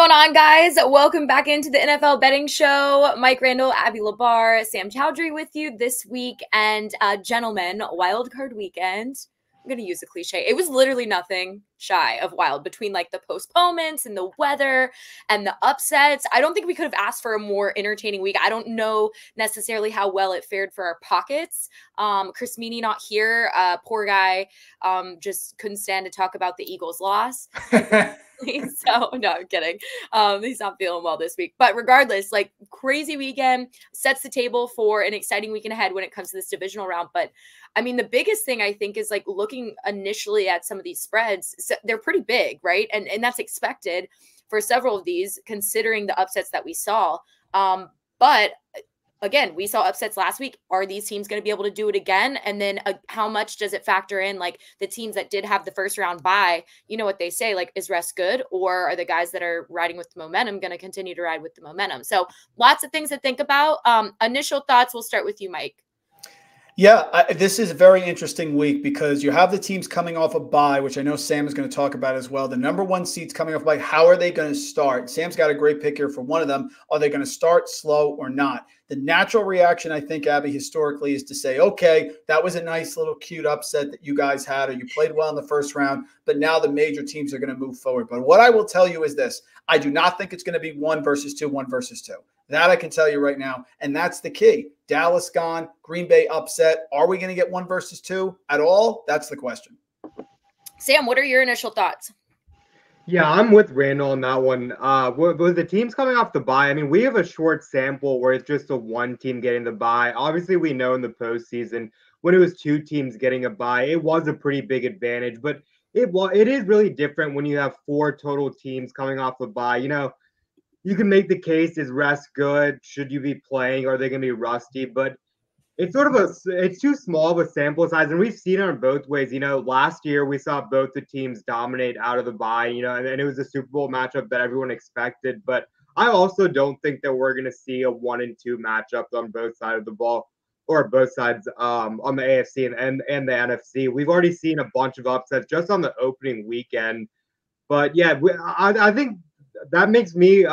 going on, guys? Welcome back into the NFL Betting Show. Mike Randle, Abby Labar, Sam Choudhury with you this week. And gentlemen, wild card weekend. I'm going to use a cliche. It was literally nothing shy of wild between like the postponements and the weather and the upsets. I don't think we could have asked for a more entertaining week. I don't know necessarily how well it fared for our pockets. Chris Meany not here. Poor guy just couldn't stand to talk about the Eagles' loss. So no, I'm kidding. He's not feeling well this week, but regardless, like crazy weekend sets the table for an exciting weekend ahead when it comes to this divisional round. But I mean, the biggest thing I think is like looking initially at some of these spreads. So they're pretty big, right? And that's expected for several of these, considering the upsets that we saw. But again, we saw upsets last week. Are these teams going to be able to do it again? And then how much does it factor in like the teams that did have the first round bye? You know what they say, like, is rest good? Or are the guys that are riding with the momentum going to continue to ride with the momentum? So lots of things to think about. Initial thoughts. We'll start with you, Mike. Yeah, this is a very interesting week because you have the teams coming off a bye, which I know Sam is going to talk about as well. The number one seeds coming off a bye. How are they going to start? Sam's got a great pick here for one of them. Are they going to start slow or not? The natural reaction, I think, Abby, historically is to say, okay, that was a nice little cute upset that you guys had, or you played well in the first round, but now the major teams are going to move forward. But what I will tell you is this. I do not think it's going to be 1 versus 2, 1 versus 2. That I can tell you right now, and that's the key. Dallas gone, Green Bay upset. Are we going to get 1 versus 2 at all? That's the question. Sam, what are your initial thoughts? Yeah, I'm with Randall on that one. With the teams coming off the bye, I mean, we have a short sample where it's just a one team getting the bye. Obviously, we know in the postseason when it was 2 teams getting a bye, it was a pretty big advantage. But it is really different when you have 4 total teams coming off the bye. You know, you can make the case, is rest good? Should you be playing? Are they going to be rusty? But it's sort of it's too small of a sample size, and we've seen it in both ways. You know, last year we saw both the teams dominate out of the bye, you know, and it was a Super Bowl matchup that everyone expected. But I also don't think that we're going to see a 1 and 2 matchup on both sides of the ball, or both sides on the AFC and the NFC. We've already seen a bunch of upsets just on the opening weekend. But yeah, I think that makes me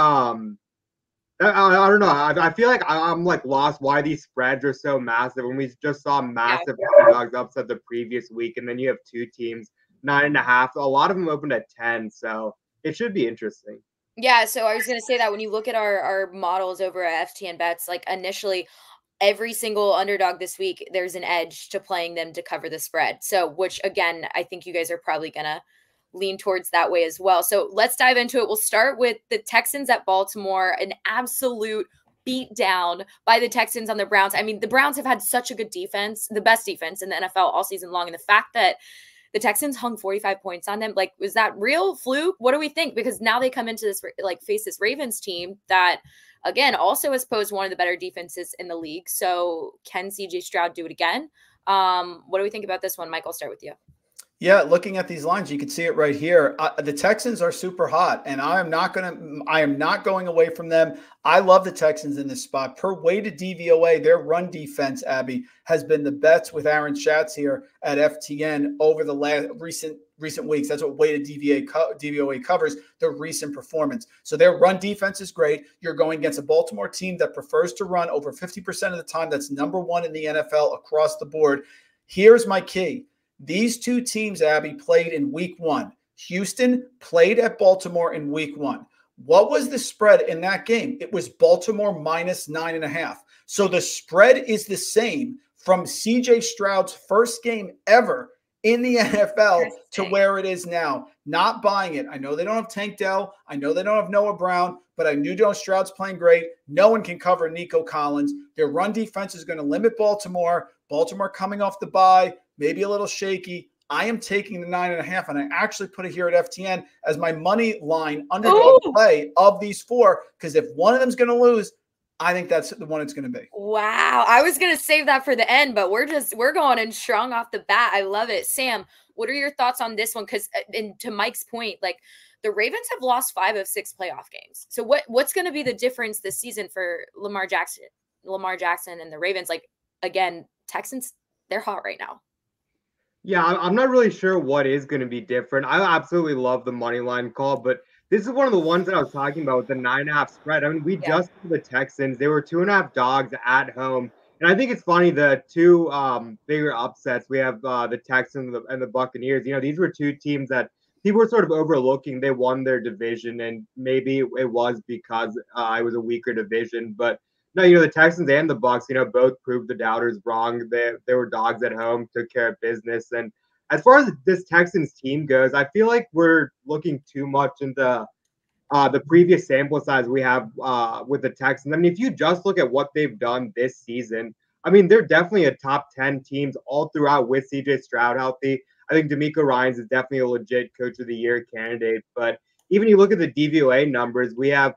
I don't know. I feel like I'm like lost why these spreads are so massive when we just saw massive underdogs upset the previous week, and then you have 2 teams 9.5. A lot of them opened at 10, so it should be interesting. Yeah, so I was going to say that when you look at our models over at FTN Bets, like initially every single underdog this week, there's an edge to playing them to cover the spread. So, which again, I think you guys are probably going to lean towards that way as well. So let's dive into it. We'll start with the Texans at Baltimore, an absolute beat down by the Texans on the Browns. I mean, the Browns have had such a good defense, the best defense in the NFL all season long. And the fact that the Texans hung 45 points on them, like, was that real fluke? What do we think? Because now they come into this, like, face this Ravens team that, again, also has posed one of the better defenses in the league. So can CJ Stroud do it again? What do we think about this one? Mike, I'll start with you. Yeah, looking at these lines, you can see it right here. The Texans are super hot, and I am not going away from them. I love the Texans in this spot. Per weighted DVOA, their run defense, Abby, has been the best with Aaron Schatz here at FTN over the last recent weeks. That's what weighted DVOA covers, their recent performance. So their run defense is great. You're going against a Baltimore team that prefers to run over 50% of the time. That's number 1 in the NFL across the board. Here's my key. These 2 teams, Abby, played in week 1. Houston played at Baltimore in week 1. What was the spread in that game? It was Baltimore minus 9.5. So the spread is the same from CJ Stroud's first game ever in the NFL to where it is now. Not buying it. I know they don't have Tank Dell. I know they don't have Noah Brown, but I knew Stroud's playing great. No one can cover Nico Collins. Their run defense is going to limit Baltimore. Baltimore coming off the bye, maybe a little shaky. I am taking the 9.5, and I actually put it here at FTN as my money line underdog play of these 4, because if one of them is going to lose, I think that's the one it's going to be. Wow. I was going to save that for the end, but we're going in strong off the bat. I love it. Sam, what are your thoughts on this one? Because to Mike's point, like, the Ravens have lost 5 of 6 playoff games. So what's going to be the difference this season for Lamar Jackson and the Ravens? Like, again, Texans, they're hot right now. Yeah, I'm not really sure what is going to be different. I absolutely love the money line call, but this is one of the ones that I was talking about with the 9.5 spread. I mean, we just saw the Texans. They were 2.5 dogs at home. And I think it's funny, the two bigger upsets, we have the Texans and the Buccaneers. You know, these were two teams that people were sort of overlooking. They won their division, and maybe it was because it was a weaker division. But no, you know, the Texans and the Bucs, you know, both proved the doubters wrong. They were dogs at home, took care of business. And as far as this Texans team goes, I feel like we're looking too much into the previous sample size we have with the Texans. I mean, if you just look at what they've done this season, I mean, they're definitely a top 10 teams all throughout with CJ Stroud healthy. I think D'Amico Ryans is definitely a legit Coach of the Year candidate. But even you look at the DVOA numbers, we have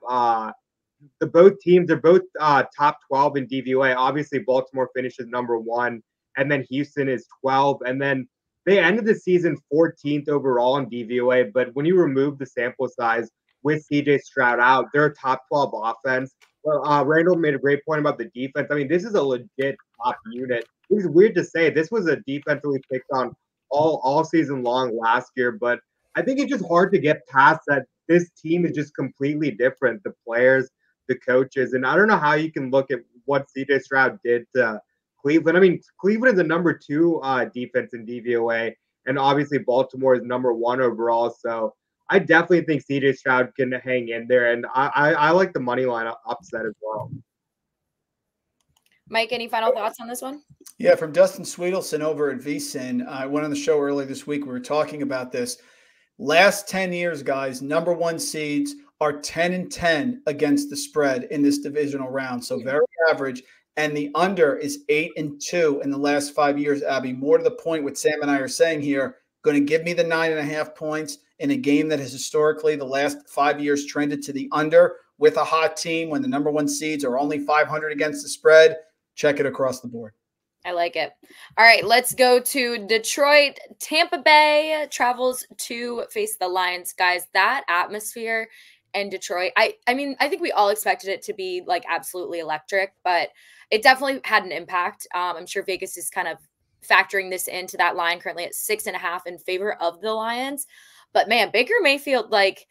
both teams are both top 12 in DVOA. Obviously, Baltimore finishes number 1, and then Houston is 12, and then they ended the season 14th overall in DVOA. But when you remove the sample size with CJ Stroud out, they're a top 12 offense. Well, Randall made a great point about the defense. I mean, this is a legit top unit. It's weird to say. This was a defense that we picked on all season long last year, but I think it's just hard to get past that. This team is just completely different. The players, the coaches, and I don't know how you can look at what CJ Stroud did to Cleveland. I mean, Cleveland is the number 2 defense in DVOA, and obviously Baltimore is number 1 overall. So I definitely think CJ Stroud can hang in there, and I like the money line upset as well. Mike, any final thoughts on this one? Yeah, from Dustin Sweetelson over at VSiN. I went on the show earlier this week. We were talking about this. Last 10 years, guys, number 1 seeds are 10-10 against the spread in this divisional round. So very average. And the under is 8-2 in the last 5 years, Abby. More to the point, what Sam and I are saying here, going to give me the 9.5 points in a game that has historically the last 5 years trended to the under with a hot team when the number 1 seeds are only 500 against the spread. Check it across the board. I like it. All right, let's go to Detroit. Tampa Bay travels to face the Lions. Guys, that atmosphere in Detroit, I mean, I think we all expected it to be like absolutely electric, but it definitely had an impact. I'm sure Vegas is kind of factoring this into that line currently at 6.5 in favor of the Lions. But man, Baker Mayfield, like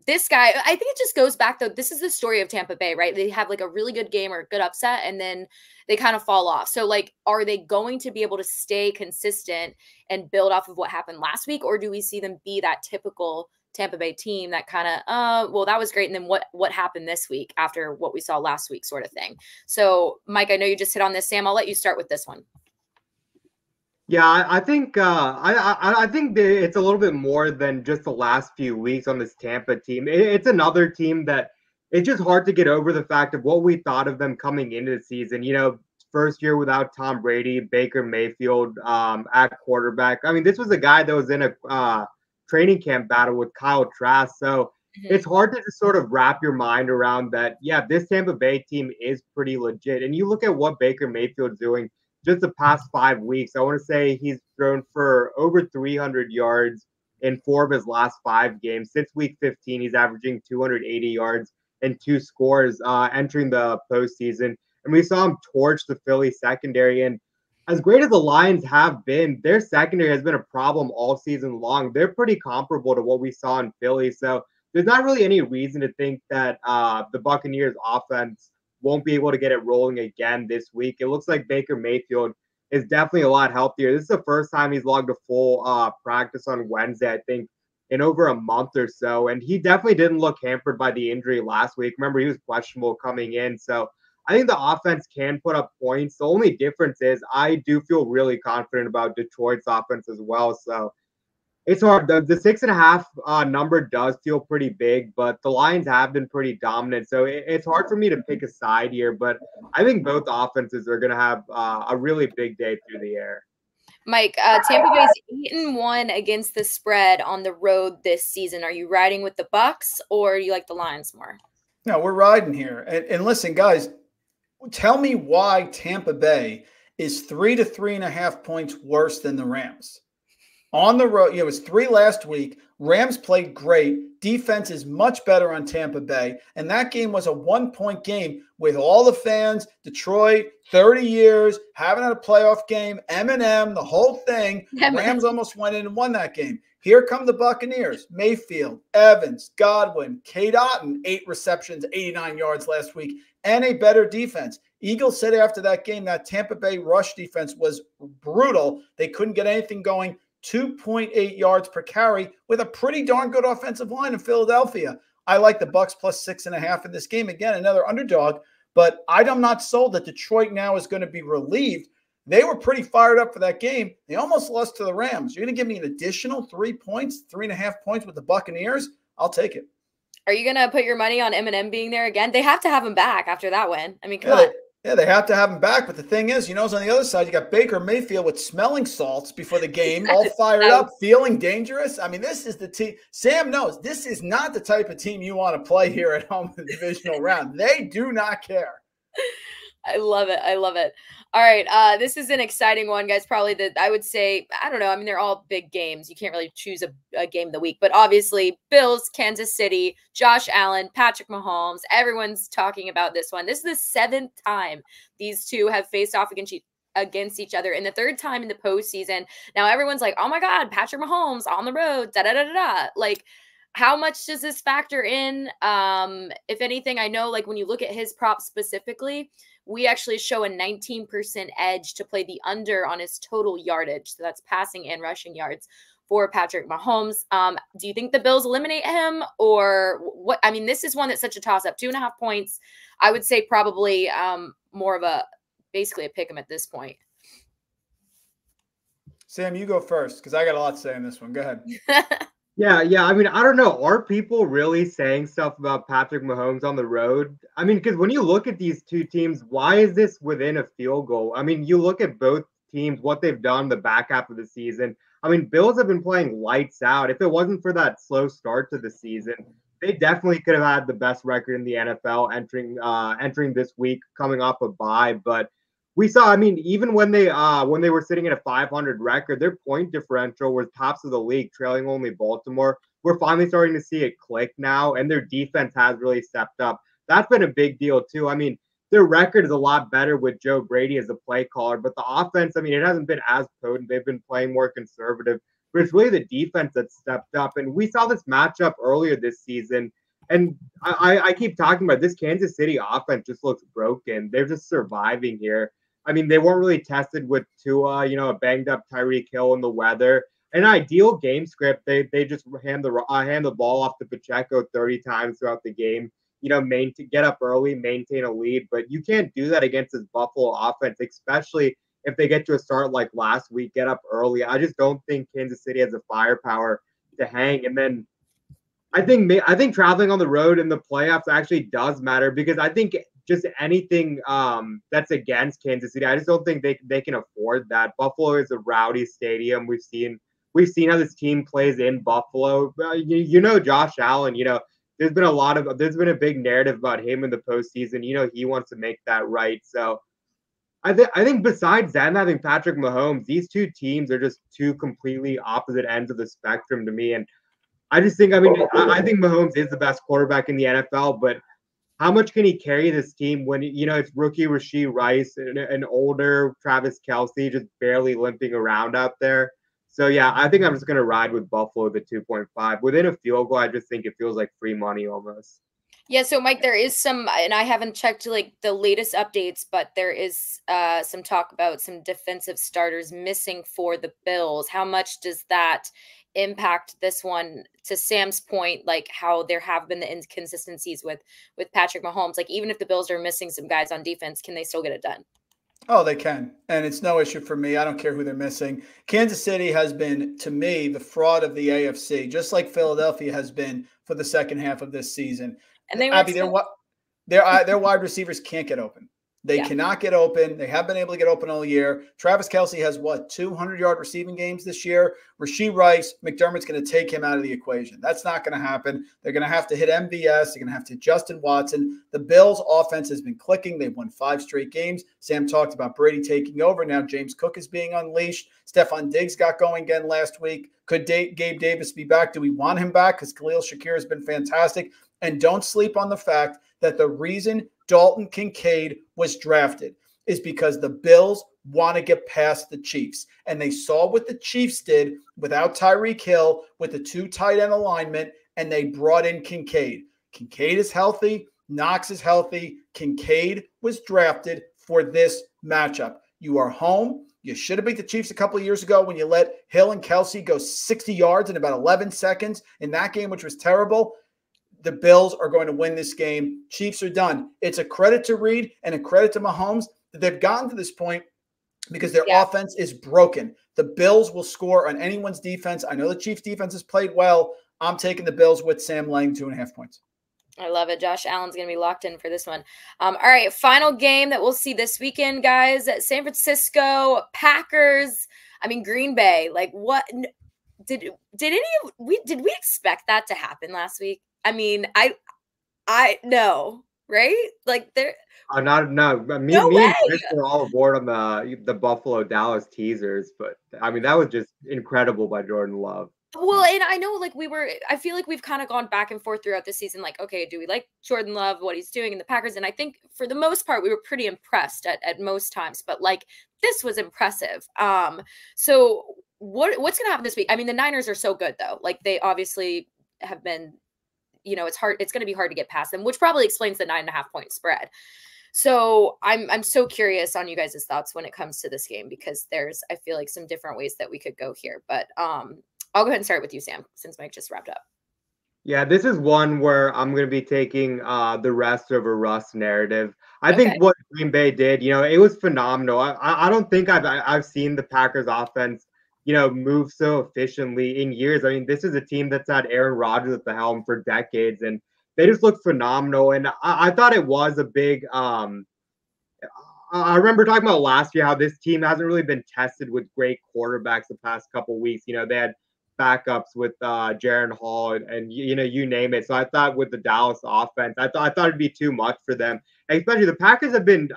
this guy, I think it just goes back though. This is the story of Tampa Bay, right? They have like a really good game or a good upset, and then they kind of fall off. So like, are they going to be able to stay consistent and build off of what happened last week? Or do we see them be that typical Tampa Bay team that kind of, well, that was great. And then what happened this week after what we saw last week sort of thing. So Mike, I know you just hit on this. Sam, I'll let you start with this one. Yeah, I think I think it's a little bit more than just the last few weeks on this Tampa team. It's another team that it's just hard to get over the fact of what we thought of them coming into the season. You know, first year without Tom Brady, Baker Mayfield at quarterback. I mean, this was a guy that was in a training camp battle with Kyle Trask. So it's hard to just sort of wrap your mind around that. Yeah, this Tampa Bay team is pretty legit. And you look at what Baker Mayfield's doing just the past 5 weeks. I want to say he's thrown for over 300 yards in 4 of his last 5 games. Since week 15, he's averaging 280 yards and 2 scores entering the postseason. And we saw him torch the Philly secondary. And as great as the Lions have been, their secondary has been a problem all season long. They're pretty comparable to what we saw in Philly. So there's not really any reason to think that the Buccaneers offense won't be able to get it rolling again this week. It looks like Baker Mayfield is definitely a lot healthier. This is the first time he's logged a full practice on Wednesday, I think, in over a month or so. And he definitely didn't look hampered by the injury last week. Remember, he was questionable coming in. So I think the offense can put up points. The only difference is I do feel really confident about Detroit's offense as well. So it's hard. The 6.5 number does feel pretty big, but the Lions have been pretty dominant. So it's hard for me to pick a side here, but I think both offenses are going to have a really big day through the air. Mike, Tampa Bay's 8-1 against the spread on the road this season. Are you riding with the Bucs or you like the Lions more? No, we're riding here. And listen, guys, tell me why Tampa Bay is 3 to 3.5 points worse than the Rams. On the road, it was 3 last week. Rams played great. Defense is much better on Tampa Bay. And that game was a 1-point game with all the fans, Detroit, 30 years, haven't had a playoff game, M&M, the whole thing. Rams almost went in and won that game. Here come the Buccaneers. Mayfield, Evans, Godwin, Cade Otton, 8 receptions, 89 yards last week, and a better defense. Eagles said after that game that Tampa Bay rush defense was brutal. They couldn't get anything going. 2.8 yards per carry with a pretty darn good offensive line in Philadelphia. I like the Bucs plus 6.5 in this game. Again, another underdog, but I'm not sold that Detroit now is going to be relieved. They were pretty fired up for that game. They almost lost to the Rams. You're going to give me an additional 3 points, 3.5 points with the Buccaneers? I'll take it. Are you going to put your money on Eminem being there again? They have to have him back after that win. I mean, come on. Yeah, they have to have him back. But the thing is, on the other side, you got Baker Mayfield with smelling salts before the game, all fired up, feeling dangerous. I mean, this is the team. Sam knows this is not the type of team you want to play here at home in the divisional round. They do not care. I love it. I love it. All right. This is an exciting one, guys. Probably I would say, I don't know. I mean, they're all big games. You can't really choose a game of the week, but obviously Bills, Kansas City, Josh Allen, Patrick Mahomes. Everyone's talking about this one. This is the 7th time these two have faced off against each other, and the 3rd time in the postseason. Now everyone's like, oh my God, Patrick Mahomes on the road, da-da-da-da-da. Like, how much does this factor in? If anything, I know, like, when you look at his props specifically, we actually show a 19% edge to play the under on his total yardage. So that's passing and rushing yards for Patrick Mahomes. Do you think the Bills eliminate him, or what? I mean, this is one that's such a toss-up. 2.5 points. I would say probably more of basically a pick 'em at this point. Sam, you go first because I got a lot to say in this one. Go ahead. Yeah. I mean, I don't know. Are people really saying stuff about Patrick Mahomes on the road? I mean, because when you look at these two teams, why is this within a field goal? I mean, you look at both teams, what they've done the back half of the season. I mean, Bills have been playing lights out. If it wasn't for that slow start to the season, they definitely could have had the best record in the NFL entering this week, coming off a bye. But we saw, I mean, even when they were sitting at a 500 record, their point differential was tops of the league, trailing only Baltimore. We're finally starting to see it click now, and their defense has really stepped up. That's been a big deal too. I mean, their record is a lot better with Joe Brady as a play caller, but the offense, I mean, it hasn't been as potent. They've been playing more conservative, but it's really the defense that stepped up. And we saw this matchup earlier this season. And I keep talking about this Kansas City offense just looks broken. They're just surviving here. I mean, they weren't really tested with Tua, a banged up Tyreek Hill in the weather. An ideal game script, they just hand the ball off to Pacheco 30 times throughout the game. Get up early, maintain a lead, but you can't do that against this Buffalo offense, especially if they get to a start like last week, get up early. I just don't think Kansas City has the firepower to hang. And then I think traveling on the road in the playoffs actually does matter, because I think just anything that's against Kansas City, I just don't think they can afford that. Buffalo is a rowdy stadium. We've seen how this team plays in Buffalo. Josh Allen, there's been a big narrative about him in the postseason. He wants to make that right. So I think besides them having Patrick Mahomes, these two teams are just two completely opposite ends of the spectrum to me. And I just think, I think Mahomes is the best quarterback in the NFL, but how much can he carry this team when, it's rookie Rashee Rice and an older Travis Kelce just barely limping around out there? So, yeah, I think I'm just going to ride with Buffalo at the 2.5. Within a field goal, I just think it feels like free money almost. Yeah, so Mike, there is some, and I haven't checked like the latest updates, but there is some talk about some defensive starters missing for the Bills. How much does that impact this one? To Sam's point, like how there have been the inconsistencies with Patrick Mahomes, like even if the Bills are missing some guys on defense, can they still get it done? Oh, they can. And it's no issue for me. I don't care who they're missing. Kansas City has been, to me, the fraud of the AFC, just like Philadelphia has been for the second half of this season. And their wide receivers can't get open. They cannot get open. They have been able to get open all year. Travis Kelce has 200-yard receiving games this year. Rashee Rice, McDermott's going to take him out of the equation. That's not going to happen. They're going to have to hit MVS. They're going to have to hit Justin Watson. The Bills' offense has been clicking. They've won 5 straight games. Sam talked about Brady taking over. Now James Cook is being unleashed. Stephon Diggs got going again last week. Could Gabe Davis be back? Do we want him back? Because Khalil Shakir has been fantastic. And don't sleep on the fact that the reason Dalton Kincaid was drafted is because the Bills want to get past the Chiefs. And they saw what the Chiefs did without Tyreek Hill with the 2 tight end alignment, and they brought in Kincaid. Kincaid is healthy. Knox is healthy. Kincaid was drafted for this matchup. You are home. You should have beat the Chiefs a couple of years ago when you let Hill and Kelsey go 60 yards in about 11 seconds in that game, which was terrible. The Bills are going to win this game. Chiefs are done. It's a credit to Reed and a credit to Mahomes that they've gotten to this point because their offense is broken. The Bills will score on anyone's defense. I know the Chiefs defense has played well. I'm taking the Bills with Sam laying 2.5 points. I love it. Josh Allen's going to be locked in for this one. All right, final game that we'll see this weekend, guys. San Francisco Packers. I mean, Green Bay. Like, what did we expect that to happen last week? I mean, I know, right? Like there. Me and Chris were all aboard on the Buffalo Dallas teasers, but I mean that was just incredible by Jordan Love. Well, and I know I feel like we've kind of gone back and forth throughout the season. Like, okay, do we like Jordan Love, what he's doing in the Packers? And I think for the most part, we were pretty impressed at most times, but like this was impressive. So what's going to happen this week? I mean, the Niners are so good though. Like they obviously have been, it's hard. It's going to be hard to get past them, which probably explains the 9.5 point spread. So I'm so curious on you guys' thoughts when it comes to this game, because I feel like some different ways that we could go here, but, I'll go ahead and start with you, Sam, since Mike just wrapped up. Yeah, this is one where I'm going to be taking the rest over Russ narrative. I think what Green Bay did, it was phenomenal. I don't think I've seen the Packers offense, move so efficiently in years. I mean, this is a team that's had Aaron Rodgers at the helm for decades, and they just look phenomenal. And I thought it was a big I remember talking about last year how this team hasn't really been tested with great quarterbacks the past couple of weeks. They had backups with Jaren Hall and you name it. So I thought with the Dallas offense, I thought it'd be too much for them. And especially the Packers have been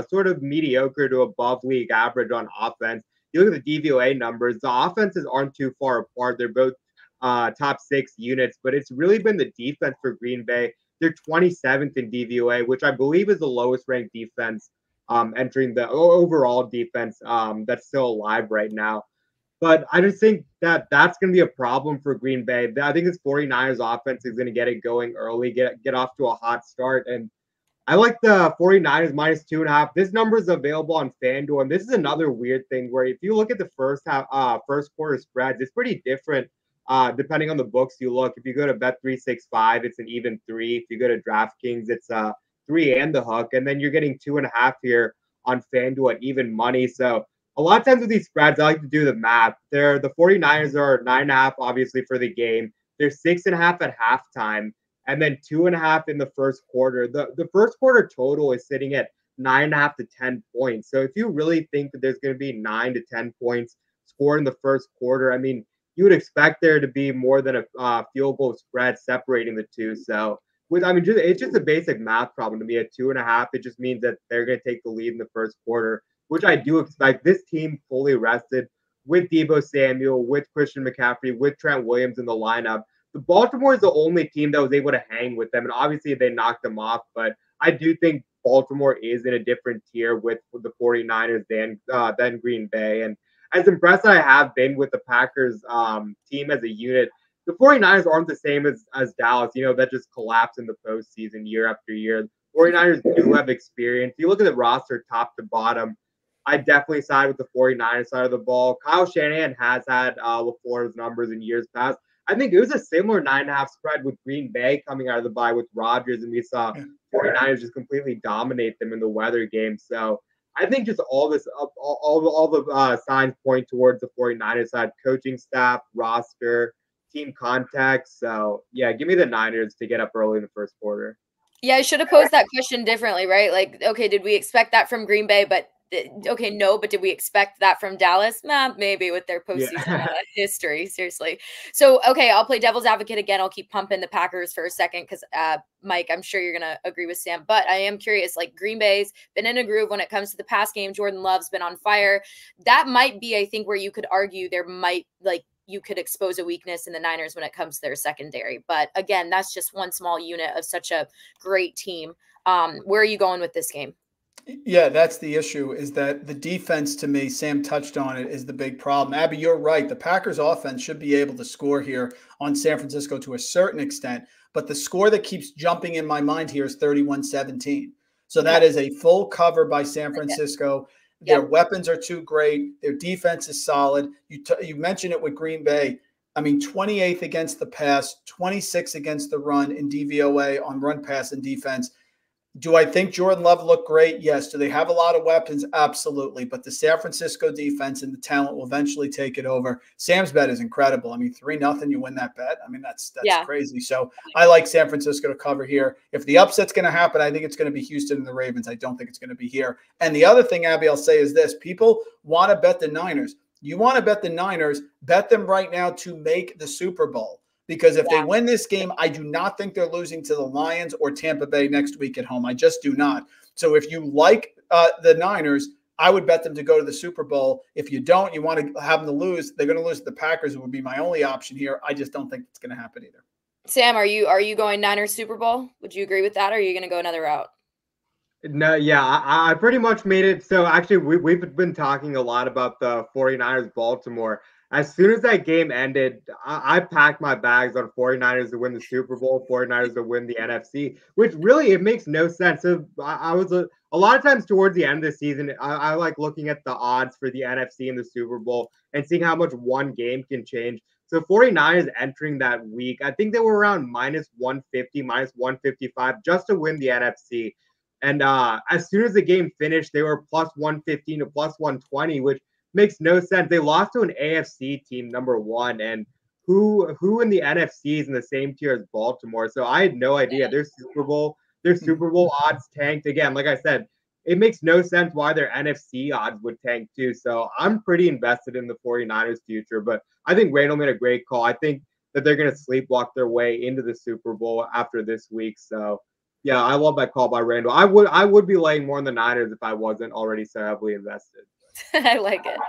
sort of mediocre to above league average on offense. You look at the DVOA numbers, the offenses aren't too far apart. They're both top 6 units, but it's really been the defense for Green Bay. They're 27th in DVOA, which I believe is the lowest ranked defense entering the overall defense that's still alive right now. But I just think that that's going to be a problem for Green Bay. I think this 49ers offense is going to get it going early, get off to a hot start. And I like the 49ers minus 2.5. This number is available on FanDuel. And this is another weird thing where if you look at the first quarter spreads, it's pretty different depending on the books you look. If you go to Bet365, it's an even 3. If you go to DraftKings, it's 3 and the hook. And then you're getting 2.5 here on FanDuel at even money. So a lot of times with these spreads, I like to do the math. The 49ers are 9.5, obviously, for the game. They're 6.5 at halftime, and then 2.5 in the first quarter. The first quarter total is sitting at 9.5 to 10 points. So if you really think that there's going to be 9 to 10 points scored in the first quarter, I mean, you would expect there to be more than a field goal spread separating the two. So it's just a basic math problem to me. At 2.5, it just means that they're going to take the lead in the first quarter, which I do expect. This team fully rested with Deebo Samuel, with Christian McCaffrey, with Trent Williams in the lineup. The Baltimore is the only team that was able to hang with them, and obviously they knocked them off. But I do think Baltimore is in a different tier with the 49ers than Green Bay. And as impressed I have been with the Packers team as a unit, the 49ers aren't the same as Dallas, that just collapsed in the postseason year after year. 49ers do have experience. You look at the roster top to bottom, I definitely side with the 49ers side of the ball. Kyle Shanahan has had LaFleur's numbers in years past. I think it was a similar 9.5 spread with Green Bay coming out of the bye with Rodgers, and we saw 49ers just completely dominate them in the weather game. So I think just all the signs point towards the 49ers side: coaching staff, roster, team context. So yeah, give me the Niners to get up early in the first quarter. Yeah, I should have posed that question differently, right? Like, okay, did we expect that from Green Bay? But okay, no, but did we expect that from Dallas? Nah, maybe with their postseason history, seriously. So, okay, I'll play devil's advocate again. I'll keep pumping the Packers for a second because, Mike, I'm sure you're going to agree with Sam, but I am curious, like Green Bay's been in a groove when it comes to the pass game. Jordan Love's been on fire. That might be, I think, where you could argue you could expose a weakness in the Niners when it comes to their secondary. But again, that's just one small unit of such a great team. Where are you going with this game? Yeah, that's the issue, is that the defense, to me, Sam touched on it, is the big problem. Abby, you're right. The Packers offense should be able to score here on San Francisco to a certain extent, but the score that keeps jumping in my mind here is 31-17. So that is a full cover by San Francisco. Their weapons are too great. Their defense is solid. You mentioned it with Green Bay. I mean, 28th against the pass, 26th against the run in DVOA on run, pass, and defense. Do I think Jordan Love looked great? Yes. Do they have a lot of weapons? Absolutely. But the San Francisco defense and the talent will eventually take it over. Sam's bet is incredible. I mean, 3-0, you win that bet. I mean, that's crazy. So I like San Francisco to cover here. If the upset's going to happen, I think it's going to be Houston and the Ravens. I don't think it's going to be here. And the other thing, Abby, I'll say is this. People want to bet the Niners. You want to bet the Niners, bet them right now to make the Super Bowl. Because if they win this game, I do not think they're losing to the Lions or Tampa Bay next week at home. I just do not. So if you like the Niners, I would bet them to go to the Super Bowl. If you don't, you want to have them to lose, they're going to lose to the Packers. It would be my only option here. I just don't think it's going to happen either. Sam, are you going Niners Super Bowl? Would you agree with that, or are you going to go another route? No, yeah, I pretty much made it. So actually, we've been talking a lot about the 49ers Baltimore. As soon as that game ended, I packed my bags on 49ers to win the Super Bowl, 49ers to win the NFC, which really, it makes no sense. So I was a lot of times towards the end of the season, I like looking at the odds for the NFC and the Super Bowl and seeing how much one game can change. So 49ers entering that week, I think they were around minus 150, minus 155 just to win the NFC. And as soon as the game finished, they were plus 115 to plus 120, which makes no sense. They lost to an AFC team, number one, and who in the NFC is in the same tier as Baltimore. So I had no idea. Their Super Bowl odds tanked again. Like I said, it makes no sense why their NFC odds would tank too. So I'm pretty invested in the 49ers future, but I think Randle made a great call. I think that they're going to sleepwalk their way into the Super Bowl after this week. So yeah, I love that call by Randle. I would be laying more on the Niners if I wasn't already so heavily invested. I like it.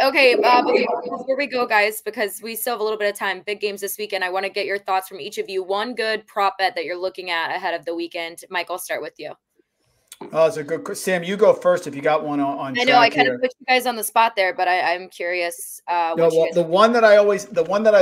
Okay. Before we go, guys, because we still have a little bit of time, big games this weekend. I want to get your thoughts from each of you. One good prop bet that you're looking at ahead of the weekend. Mike, I'll start with you. Oh, it's a good. Sam, you go first if you got one on. I know I kind of put you guys on the spot there, but I'm curious. The one that I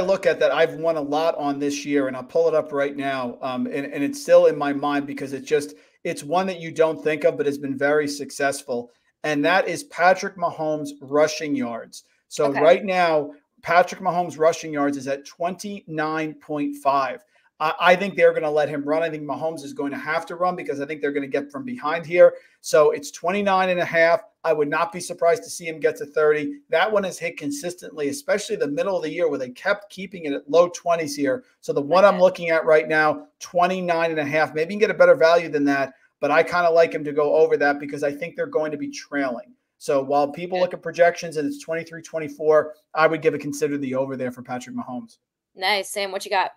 look at that I've won a lot on this year, and I'll pull it up right now. And it's still in my mind because it's one that you don't think of, but has been very successful. And that is Patrick Mahomes rushing yards. So right now, Patrick Mahomes rushing yards is at 29.5. I think they're going to let him run. I think Mahomes is going to have to run because I think they're going to get from behind here. So it's 29.5. I would not be surprised to see him get to 30. That one has hit consistently, especially the middle of the year where they kept keeping it at low 20s here. So the one I'm looking at right now, 29.5. Maybe you can get a better value than that. But I kind of like him to go over that because I think they're going to be trailing. So while people look at projections and it's 23-24, I would consider the over there for Patrick Mahomes. Nice. Sam, what you got?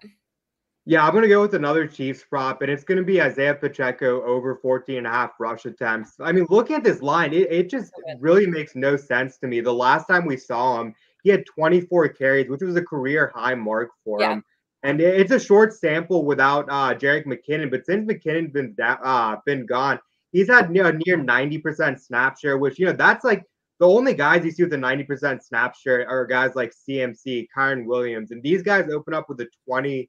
Yeah, I'm going to go with another Chiefs prop, and it's going to be Isaiah Pacheco over 14.5 rush attempts. I mean, looking at this line, it just really makes no sense to me. The last time we saw him, he had 24 carries, which was a career high mark for him. And it's a short sample without Jerick McKinnon, but since McKinnon's been gone, he's had near 90% snap share, which, that's like the only guys you see with a 90% snap share are guys like CMC, Kyron Williams, and these guys open up with a 20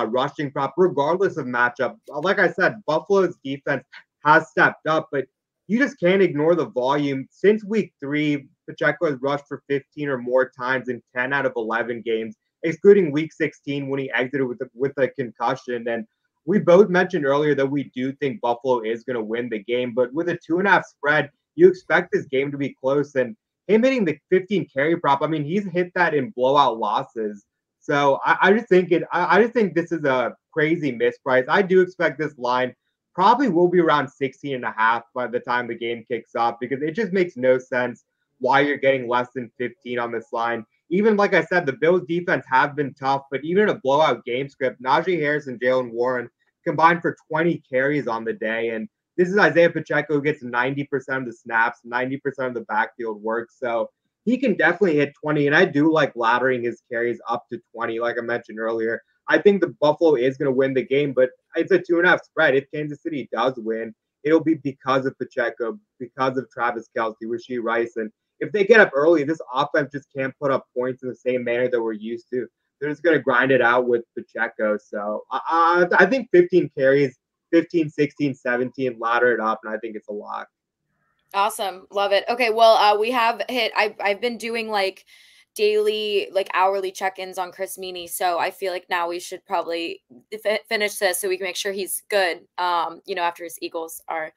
rushing prop, regardless of matchup. Like I said, Buffalo's defense has stepped up, but you just can't ignore the volume. Since week 3, Pacheco has rushed for 15 or more times in 10 out of 11 games, excluding week 16 when he exited with a concussion. And we both mentioned earlier that we do think Buffalo is going to win the game, but with a 2.5 spread, you expect this game to be close. And him hitting the 15 carry prop, I mean, he's hit that in blowout losses. So I just think this is a crazy misprice. I do expect this line probably will be around 16.5 by the time the game kicks off because it just makes no sense why you're getting less than 15 on this line. Even like I said, the Bills defense have been tough, but even in a blowout game script, Najee Harris and Jalen Warren combined for 20 carries on the day. And this is Isaiah Pacheco who gets 90% of the snaps, 90% of the backfield work. So he can definitely hit 20. And I do like laddering his carries up to 20, like I mentioned earlier. I think the Buffalo is going to win the game, but it's a 2.5 spread. If Kansas City does win, it'll be because of Pacheco, because of Travis Kelce, Rashee Rice. And if they get up early, this offense just can't put up points in the same manner that we're used to. They're just going to grind it out with Pacheco. So I think 15 carries, 15, 16, 17, ladder it up, and I think it's a lock. Awesome. Love it. Okay, well, we have hit, I've been doing like daily, like hourly check-ins on Chris Meany, so I feel like now we should probably finish this so we can make sure he's good, after his Eagles are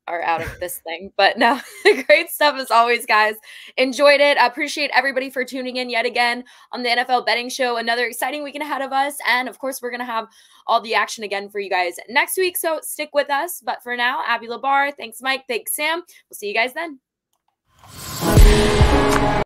out of this thing. But no, great stuff as always, guys. Enjoyed it. I appreciate everybody for tuning in yet again on the NFL Betting Show. Another exciting weekend ahead of us. And of course, we're going to have all the action again for you guys next week. So stick with us. But for now, Abby Labar, thanks, Mike. Thanks, Sam. We'll see you guys then.